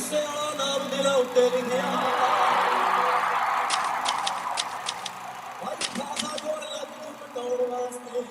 शीशे वाला नाम दिल उत्ते लिखिया भाई खासा जोड़ लग तू पटाउण वास्ते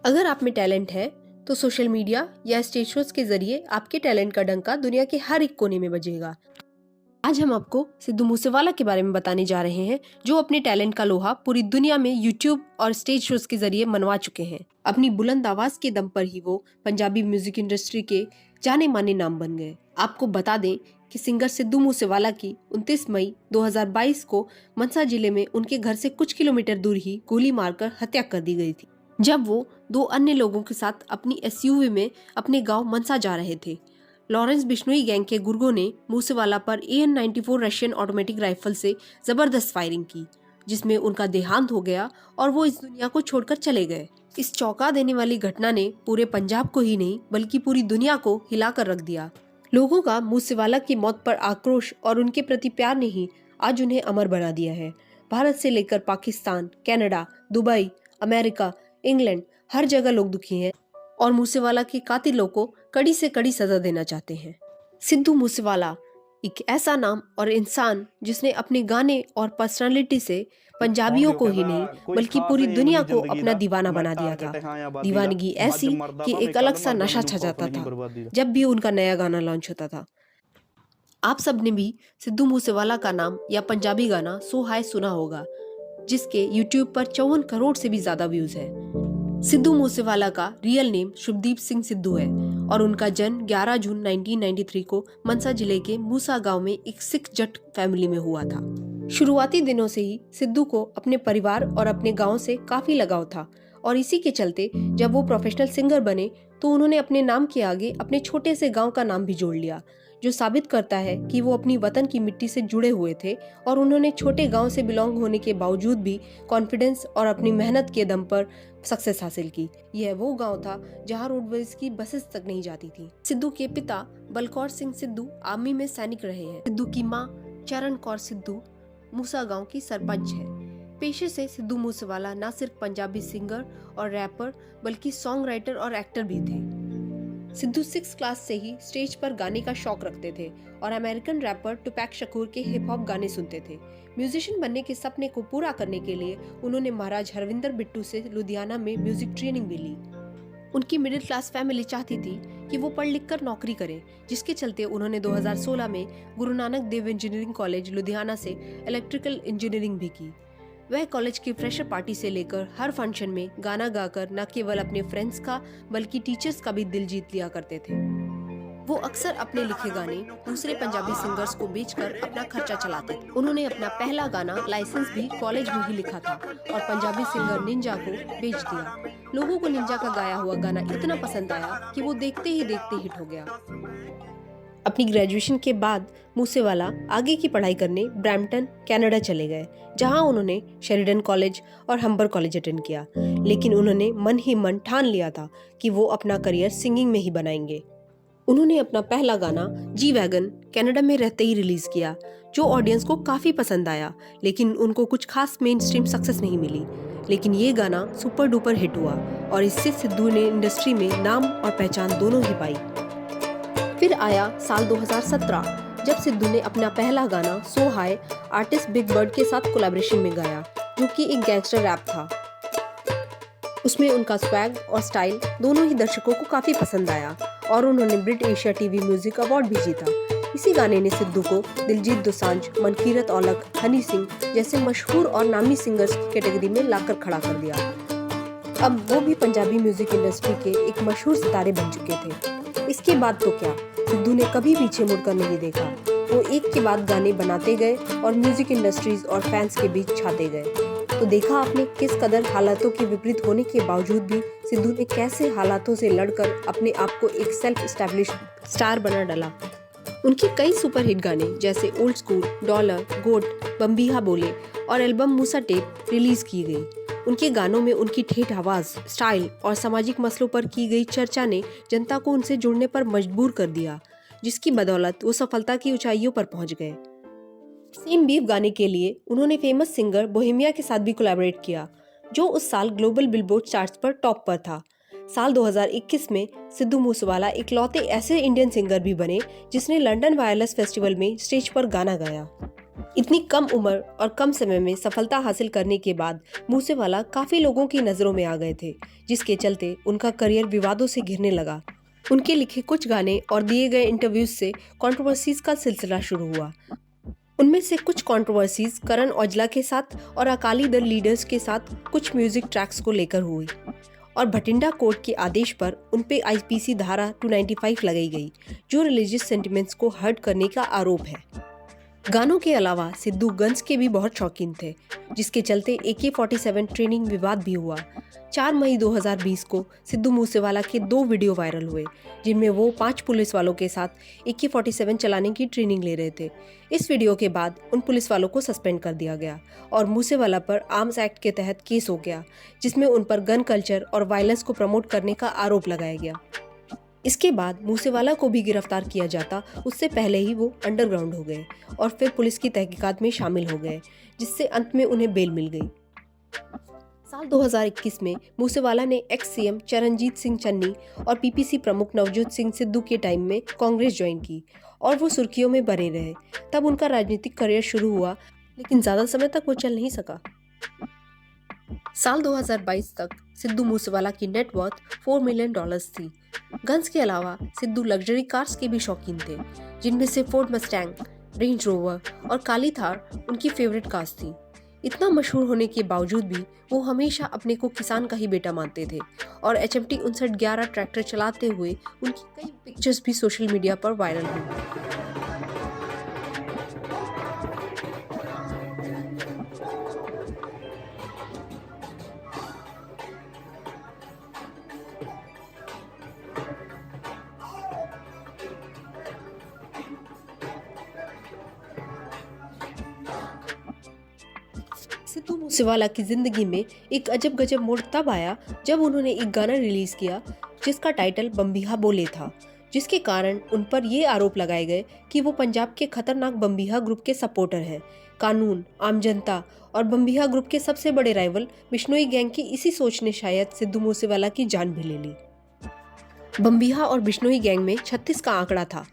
अगर आप में टैलेंट है तो सोशल मीडिया या स्टेज शोज के जरिए आपके टैलेंट का डंका दुनिया के हर एक कोने में बजेगा। आज हम आपको सिद्धू मूसेवाला के बारे में बताने जा रहे हैं, जो अपने टैलेंट का लोहा पूरी दुनिया में यूट्यूब और स्टेज शोज के जरिए मनवा चुके हैं। अपनी बुलंद आवाज के दम पर ही वो पंजाबी म्यूजिक इंडस्ट्री के जाने माने नाम बन गए। आपको बता दें कि सिंगर सिद्धू मूसेवाला की 29 मई 2022 को मनसा जिले में उनके घर से कुछ किलोमीटर दूर ही गोली मारकर हत्या कर दी गई थी, जब वो 2 अन्य लोगों के साथ अपनी एसयूवी में अपने गांव मनसा जा रहे थे। लॉरेंस बिश्नोई गैंग के गुर्गों ने मूसेवाला पर AN-94 रशियन ऑटोमेटिक राइफल से जबरदस्त फायरिंग की, जिसमें उनका देहांत हो गया और वो इस दुनिया को छोड़कर चले गए। इस चौंका देने वाली घटना ने पूरे पंजाब को ही नहीं बल्कि पूरी दुनिया को हिलाकर रख दिया। लोगों का मूसेवाला की मौत पर आक्रोश और उनके प्रति प्यार ने ही आज उन्हें अमर बना दिया है। भारत से लेकर Pakistan, Canada, Dubai, America, England, हर जगह लोग दुखी हैं और मूसेवाला के कातिलों को कड़ी से कड़ी सजा देना चाहते हैं। सिद्धू मूसेवाला एक ऐसा नाम और इंसान जिसने अपने गाने और पर्सनालिटी से पंजाबियों को ही नहीं बल्कि पूरी दुनिया को अपना दीवाना बना दिया था। दीवानगी ऐसी कि एक अलग सा नशा छा जाता था जब भी उनका नया गाना लॉन्च होता था। आप सब ने भी सिद्धू मूसेवाला का नाम या पंजाबी गाना सो हाय सुना होगा, जिसके YouTube पर 54 करोड़ से भी ज्यादा व्यूज है। सिद्धू मूसेवाला का रियल नेम शुभदीप सिंह सिद्धू है और उनका जन्म 11 जून 1993 को मनसा जिले के मूसा गांव में एक सिख जट फैमिली में हुआ था। शुरुआती दिनों से ही सिद्धू को अपने परिवार और अपने गांव से काफी लगाव था और इसी के चलते जब वो प्रोफेशनल सिंगर बने तो उन्होंने अपने नाम के आगे अपने छोटे से गांव का नाम भी जोड़ लिया, जो साबित करता है कि वो अपनी वतन की मिट्टी से जुड़े हुए थे और उन्होंने छोटे गांव से बिलोंग होने के बावजूद भी कॉन्फिडेंस और अपनी मेहनत के दम पर सक्सेस हासिल की। यह वो गांव था जहां रोडवेज की बसेस तक नहीं जाती थी। सिद्धू के पिता बलकौर सिंह सिद्धू आर्मी में सैनिक रहे हैं। सिद्धू की मां चरण कौर सिद्धू मूसा गांव की सरपंच है। पेशे से सिद्धू मूसेवाला न सिर्फ पंजाबी सिंगर और रैपर बल्कि सॉन्ग राइटर और एक्टर भी थे। सिद्धू 6 क्लास से ही स्टेज पर गाने का शौक रखते थे और अमेरिकन रैपर टुपैक शकूर के हिप हॉप गाने सुनते थे। म्यूजिशियन बनने के सपने को पूरा करने के लिए उन्होंने महाराज हरविंदर बिट्टू से लुधियाना में म्यूजिक ट्रेनिंग भी ली। उनकी मिडिल क्लास फैमिली चाहती थी कि वो पढ़ लिख कर नौकरी करें, जिसके चलते उन्होंने 2016 में गुरु नानक देव इंजीनियरिंग कॉलेज लुधियाना से इलेक्ट्रिकल इंजीनियरिंग भी की। वह कॉलेज की फ्रेशर पार्टी से लेकर हर फंक्शन में गाना गाकर न केवल अपने फ्रेंड्स का बल्कि टीचर्स का भी दिल जीत लिया करते थे। वो अक्सर अपने लिखे गाने दूसरे पंजाबी सिंगर्स को बेचकर अपना खर्चा चलाते थे। उन्होंने अपना पहला गाना लाइसेंस भी कॉलेज में ही लिखा था और पंजाबी सिंगर निंजा को बेच दिया। लोगों को निंजा का गाया हुआ गाना इतना पसंद आया कि वो देखते ही देखते हिट हो गया। अपनी ग्रेजुएशन के बाद मूसेवाला आगे की पढ़ाई करने ब्रैम्पटन कनाडा चले गए, जहां उन्होंने शेरिडन कॉलेज और हम्बर कॉलेज अटेंड किया। लेकिन उन्होंने मन ही मन ठान लिया था कि वो अपना करियर सिंगिंग में ही बनाएंगे। उन्होंने अपना पहला गाना जी वैगन कनाडा में रहते ही रिलीज किया, जो ऑडियंस को काफी पसंद आया, लेकिन उनको कुछ खास मेन स्ट्रीम सक्सेस नहीं मिली। लेकिन ये गाना सुपर डुपर हिट हुआ और इससे सिद्धू ने इंडस्ट्री में नाम और पहचान दोनों ही पाई। फिर आया साल 2017, जब सिद्धू ने अपना पहला गाना सो हाई आर्टिस्ट बिग बर्ड के साथ कोलैबोरेशन में गाया, जो कि एक गैंगस्टर रैप था। उसमें उनका स्वैग और स्टाइल दोनों ही दर्शकों को काफी पसंद आया और उन्होंने ब्रिट एशिया टीवी म्यूजिक अवार्ड भी जीता। इसी गाने ने सिद्धू को दिलजीत दोसांझ, मनकीरत औलख, हनी सिंह जैसे मशहूर और नामी सिंगर्स की कैटेगरी में लाकर खड़ा कर दिया। अब वो भी पंजाबी म्यूजिक इंडस्ट्री के एक मशहूर सितारे बन चुके थे। इसके बाद तो क्या, सिद्धू ने कभी पीछे मुड़कर नहीं देखा। वो एक के बाद गाने बनाते गए और म्यूजिक इंडस्ट्रीज और फैंस के बीच छाते गए। तो देखा आपने किस कदर हालातों के विपरीत होने के बावजूद भी सिद्धू ने कैसे हालातों से लड़कर अपने आप को एक सेल्फ एस्टैब्लिश स्टार बना डाला। उनके कई सुपरहिट गाने जैसे ओल्ड स्कूल, डॉलर, गोट, बम्बीहा बोले और एल्बम मूसा टेप रिलीज की गई। उनके गानों में उनकी ठेठ आवाज, स्टाइल और सामाजिक मसलों पर की गई चर्चा ने जनता को उनसे जुड़ने पर मजबूर कर दिया, जिसकी बदौलत वो सफलता की ऊंचाइयों पर पहुंच गए। सेम बीफ गाने के लिए उन्होंने फेमस सिंगर बोहेमिया के साथ भी कोलैबोरेट किया, जो उस साल ग्लोबल बिलबोर्ड चार्ट्स पर टॉप पर था। साल 2021 में सिद्धू मूसेवाला इकलौते ऐसे इंडियन सिंगर भी बने जिसने लंदन वायरलेस फेस्टिवल में स्टेज पर गाना गाया। इतनी कम उम्र और कम समय में सफलता हासिल करने के बाद मूसेवाला काफी लोगों की नजरों में आ गए थे, जिसके चलते उनका करियर विवादों से घिरने लगा। उनके लिखे कुछ गाने और दिए गए इंटरव्यूज से कंट्रोवर्सीज का सिलसिला शुरू हुआ। उनमें से कुछ कंट्रोवर्सीज करण औजला के साथ और अकाली दल लीडर्स के साथ कुछ म्यूजिक ट्रैक्स को लेकर हुई और भटिंडा कोर्ट के आदेश पर उनपे आईपीसी धारा 295 लगाई गई, जो रिलीजियस सेंटिमेंट्स को हर्ट करने का आरोप है। गानों के अलावा सिद्धू गन्स के भी बहुत शौकीन थे, जिसके चलते AK-47 ट्रेनिंग विवाद भी हुआ। 4 मई 2020 को सिद्धू मूसेवाला के 2 वीडियो वायरल हुए, जिनमें वो 5 पुलिस वालों के साथ AK-47 चलाने की ट्रेनिंग ले रहे थे। इस वीडियो के बाद उन पुलिस वालों को सस्पेंड कर दिया गया और मूसेवाला पर आर्म्स एक्ट के तहत केस हो गया, जिसमें उन पर गन कल्चर और वायलेंस को प्रमोट करने का आरोप लगाया गया। इसके बाद मूसेवाला को भी गिरफ्तार किया जाता, उससे पहले ही वो अंडरग्राउंड हो गए और फिर पुलिस की तहकीकात में शामिल हो गए, जिससे अंत में उन्हें बेल मिल गई। साल 2021 में मूसेवाला ने एक्स सीएम चरणजीत सिंह चन्नी और पीपीसी प्रमुख नवजोत सिंह सिद्धू के टाइम में कांग्रेस ज्वाइन की और वो सुर्खियों में बने रहे। तब उनका राजनीतिक करियर शुरू हुआ, लेकिन ज्यादा समय तक वो चल नहीं सका। साल 2022 तक सिद्धू मूसेवाला की नेटवर्थ $4 मिलियन थी। गन्स के अलावा सिद्धू लग्जरी कार्स के भी शौकीन थे, जिनमें से फोर्ड मस्टैंग, रेंज रोवर और काली थार उनकी फेवरेट कार्स थी। इतना मशहूर होने के बावजूद भी वो हमेशा अपने को किसान का ही बेटा मानते थे और HMT 5911 ट्रैक्टर चलाते हुए उनकी कई पिक्चर्स भी सोशल मीडिया पर वायरल हुई। सिद्धू मूसेवाला की जिंदगी में एक अजब गजब मोड़ तब आया जब उन्होंने एक गाना रिलीज किया जिसका टाइटल बम्बीहा बोले था, जिसके कारण उन पर ये आरोप लगाए गए कि वो पंजाब के खतरनाक बम्बीहा ग्रुप के सपोर्टर हैं। कानून, आम जनता और बम्बीहा ग्रुप के सबसे बड़े राइवल बिश्नोई गैंग की इसी सोच ने शायद सिद्धू मूसेवाला की जान भी ले ली। बम्बीहा और बिश्नोई गैंग में 36 का आंकड़ा था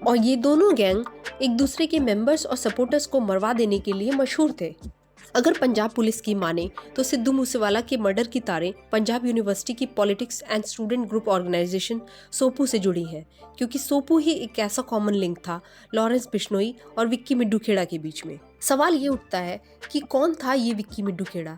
और ये दोनों गैंग एक दूसरे के मेंबर्स और सपोर्टर्स को मरवा देने के लिए मशहूर थे। अगर पंजाब पुलिस की माने तो सिद्धू मूसेवाला के मर्डर की तारें पंजाब यूनिवर्सिटी की politics and student group organisation SOPU से जुड़ी हैं, क्योंकि सोपू ही एक ऐसा कॉमन लिंक था लॉरेंस बिश्नोई और विक्की मिड्डू खेड़ा के बीच में। सवाल ये उठता है कि कौन था ये विक्की मिड्डू खेड़ा।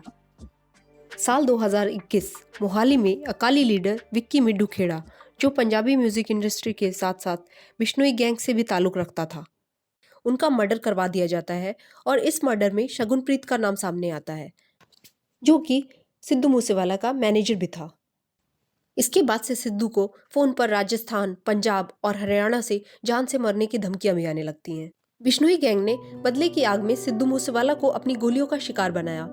साल 2021 मोहाली में अकाली लीडर विक्की मिड्डू खेड़ा, जो पंजाबी म्यूजिक इंडस्ट्री के साथ साथ बिश्नोई गैंग से भी ताल्लुक रखता था, उनका मर्डर करवा दिया जाता है और इस मर्डर में शगुनप्रीत का नाम सामने आता है, जो कि सिद्धू मूसेवाला का मैनेजर भी था। इसके बाद से सिद्धू को फोन पर राजस्थान, पंजाब और हरियाणा से जान से मरने की धमकियां भी आने लगती हैं। बिश्नोई गैंग ने बदले की आग में सिद्धू मूसेवाला को अपनी गोलियों का शिकार बनाया।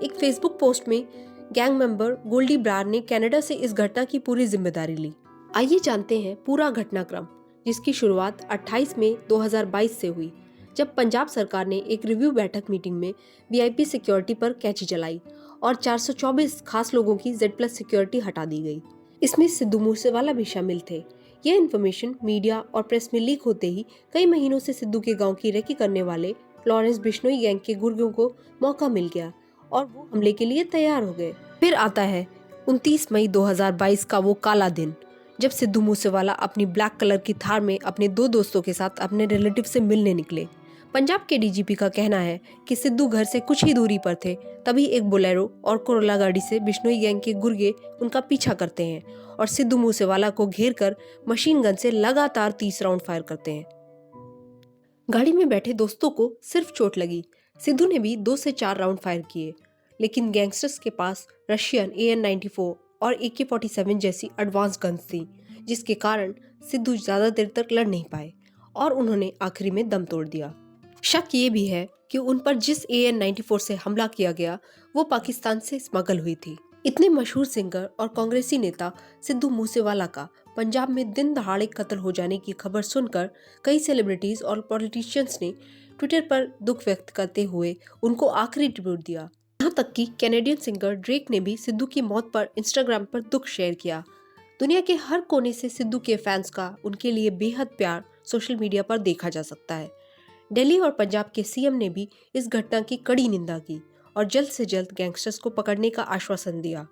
एक फेसबुक पोस्ट में गैंग मेंबर गोल्डी ब्रार ने कनाडा से इस घटना की पूरी जिम्मेदारी ली। आइए जानते हैं पूरा घटनाक्रम, जिसकी शुरुआत 28 मई 2022 से हुई, जब पंजाब सरकार ने एक रिव्यू बैठक मीटिंग में वीआईपी सिक्योरिटी पर कैची चलाई और 424 खास लोगों की Z+ सिक्योरिटी हटा दी गई। इसमें सिद्धू मूसेवाला भी शामिल थे। यह इन्फॉर्मेशन मीडिया और प्रेस में लीक होते ही कई महीनों से सिद्धू के गांव की रेकी करने वाले लॉरेंस बिश्नोई गैंग के गुर्गों को मौका मिल गया और वो हमले के लिए तैयार हो गए। फिर आता है 29 मई 2022 का वो काला दिन, जब सिद्धू मूसेवाला अपनी ब्लैक कलर की थार में अपने 2 दोस्तों के साथ अपने रिलेटिव से मिलने निकले। पंजाब के डीजीपी का कहना है कि सिद्धू घर से कुछ ही दूरी पर थे, तभी एक बोलेरो और कोरोला गाड़ी से बिश्नोई गैंग के गुर्गे उनका पीछा करते हैं और सिद्धू मूसेवाला को घेर कर मशीन गन से लगातार 30 राउंड फायर करते हैं। गाड़ी में बैठे दोस्तों को सिर्फ चोट लगी, सिद्धू ने भी 2 से 4 राउंड फायर किए, लेकिन गैंगस्टर्स के पास रशियन AN-94 और AK-47 जैसी एडवांस गन्स थी, जिसके कारण सिद्धू ज्यादा देर तक लड़ नहीं पाए और उन्होंने आखिरी में दम तोड़ दिया। शक ये भी है कि उन पर जिस AN-94 से हमला किया गया वो पाकिस्तान से स्मगल हुई थी। इतने मशहूर सिंगर और कांग्रेसी नेता सिद्धू मूसेवाला का पंजाब में दिन दहाड़े कत्ल हो जाने की खबर सुनकर कई सेलिब्रिटीज और पॉलिटिशियंस ने ट्विटर पर दुख व्यक्त करते हुए उनको आखिरी ट्रिब्यूट दिया। यहाँ तक कि कैनेडियन सिंगर ड्रेक ने भी सिद्धू की मौत पर इंस्टाग्राम पर दुख शेयर किया। दुनिया के हर कोने से सिद्धू के फैंस का उनके लिए बेहद प्यार सोशल मीडिया पर देखा जा सकता है। दिल्ली और पंजाब के CM ने भी इस घटना की कड़ी निंदा की और जल्द से जल्द गैंगस्टर्स को पकड़ने का आश्वासन दिया।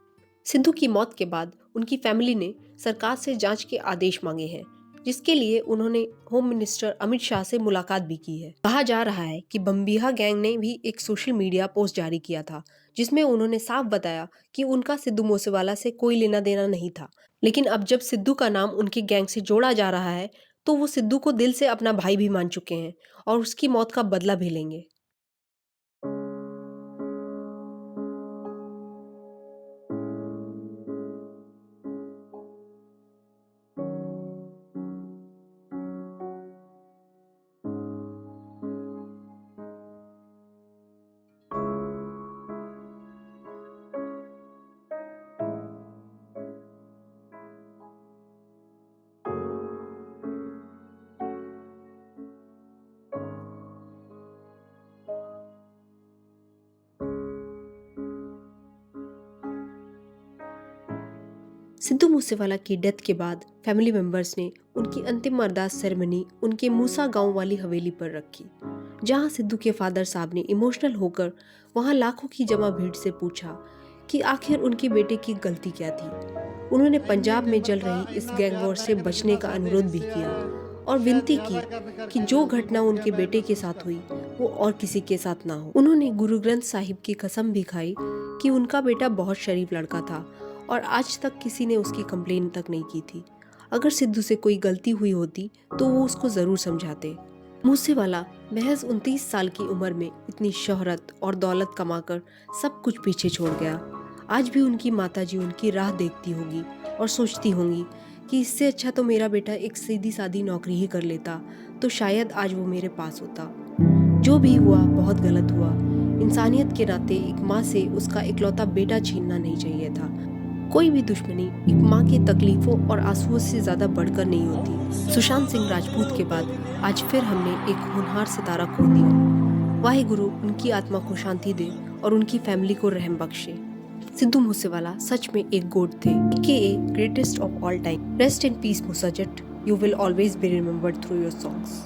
सिद्धू की मौत के बाद उनकी फैमिली ने सरकार से जांच के आदेश मांगे हैं, जिसके लिए उन्होंने होम मिनिस्टर अमित शाह से मुलाकात भी की है। कहा जा रहा है कि बम्बिहा गैंग ने भी एक सोशल मीडिया पोस्ट जारी किया था, जिसमें उन्होंने साफ बताया कि उनका सिद्धू मूसेवाला से कोई लेना देना नहीं था, लेकिन अब जब सिद्धू का नाम उनके गैंग से जोड़ा जा रहा है तो वो सिद्धू को दिल से अपना भाई भी मान चुके हैं और उसकी मौत का बदला भी लेंगे। सिद्धू मूसेवाला की डेथ के बाद फैमिली मेंबर्स ने उनकी अंतिम अरदास सेरेमनी उनके मूसा गांव वाली हवेली पर रखी, जहां सिद्धू के फादर साहब ने इमोशनल होकर वहां लाखों की जमा भीड़ से पूछा कि आखिर उनके बेटे की गलती क्या थी। उन्होंने पंजाब में चल रही इस गैंग वॉर से बचने का अनुरोध भी किया और विनती की कि जो घटना उनके बेटे के साथ हुई वो और किसी के साथ ना हो। उन्होंने गुरु ग्रंथ साहिब की कसम भी खाई कि उनका बेटा बहुत शरीफ लड़का था और आज तक किसी ने उसकी कंप्लेन तक नहीं की थी। अगर सिद्धू से कोई गलती हुई होती तो वो उसको जरूर समझाते। मूसेवाला महज 29 साल की उम्र में इतनी शोहरत और दौलत कमाकर सब कुछ पीछे छोड़ गया। आज भी उनकी माताजी उनकी राह देखती होगी और सोचती होंगी कि इससे अच्छा तो मेरा बेटा एक सीधी सादी नौकरी ही कर लेता, तो शायद आज वो मेरे पास होता। जो भी हुआ बहुत गलत हुआ। इंसानियत के नाते एक माँ से उसका इकलौता बेटा छीनना नहीं चाहिए था। कोई भी दुश्मनी एक माँ की तकलीफों और आंसुओं से ज्यादा बढ़कर नहीं होती। सुशांत सिंह राजपूत के बाद आज फिर हमने एक होनहार सितारा खो दिया। वाहिगुरु उनकी आत्मा को शांति दे और उनकी फैमिली को रहम बख्शे। सिद्धू मूसेवाला सच में एक गोड थे, AKA greatest of all time. Rest in peace Moosa Jatt, you will always be remembered through your songs.